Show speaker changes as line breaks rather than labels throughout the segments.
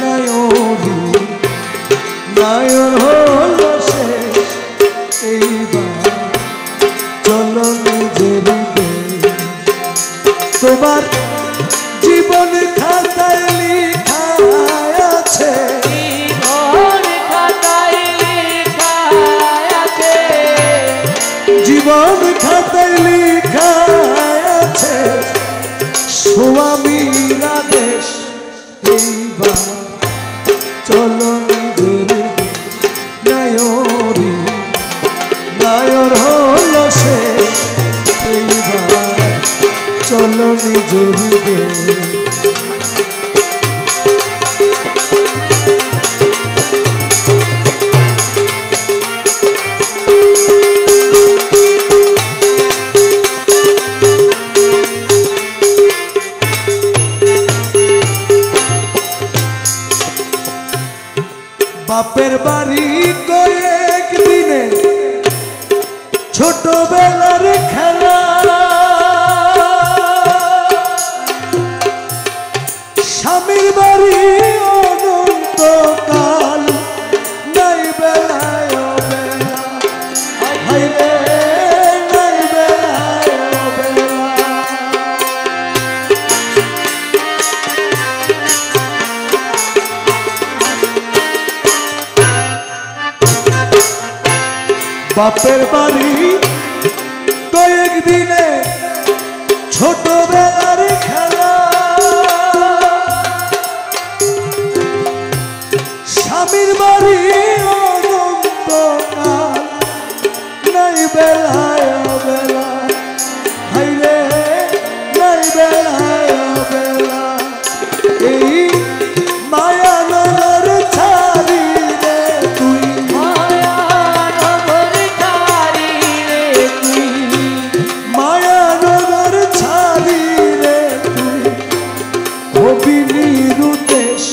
নায়রি নায়র হলো শেষ এইবার চলো নিজের তোমার জীবন খাতায় লেখা আছে
জীবন খাতায় লেখা আছে
জীবন খাতায় লেখা আছে স্বামীর আদেশ এইবার চলো নিজের নায়রি নায়র হলো শেষ এইবার চলো নিজের বাপের বাড়ি কয়েক দিনে ছোটবেলার খেলা স্বামীর বাড়ি অনন্তকাল নাই বেলায় বেলা হাই রে নাই বেলায় বেলা বাপের বাড়ি কয়েক দিনে ছোটবেলার খেলা স্বামীর বাড়ি অনন্তকাল নাই বেলায় বেলা হাই রে নাই বেলায় বেলা এই মায়ানগর ছাড়ি রে তুই
মায়ানগর ছাড়ি রে তুই
মায়ানগর ছাড়ি রে তুই হবি নিরুদেশ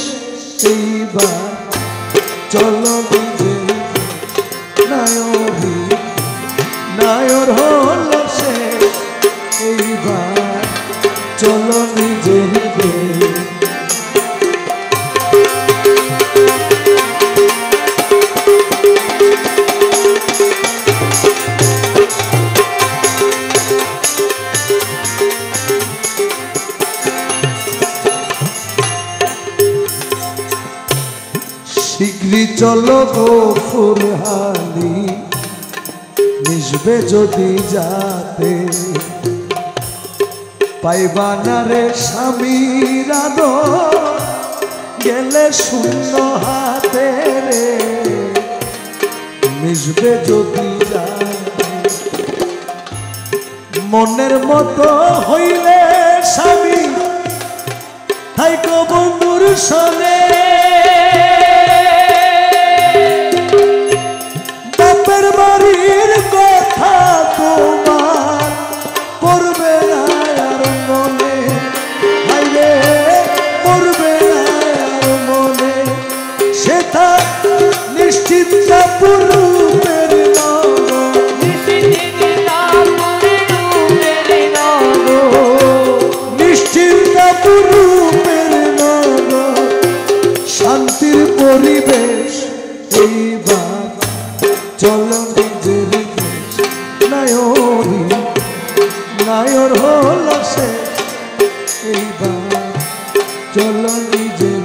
এইবার চলো নিজের নায়রি নায়র হলো শেষ এইবার চলো নিজের শীঘ্রই চলো গফুরহালি মিশবে যদি যাতে পাইবা না রে স্বামীর আদর গেলে শূন্য হাতে রে মিশবে যদি যাতে মনের মতো হইলে স্বামী থাইকো বন্ধুর সনে বাপের বাড়ির কথা তোমার পড়বে না আর মনে হাইরে পড়বে না আর মনে সেটা নিশ্চিত পূর্বের নিশ্চিত পূর্বের শান্তির পরিবেশ এইবার চলো নিজের দেশ নায়রি নায়র হলো শেষ এইবার চলো নিজের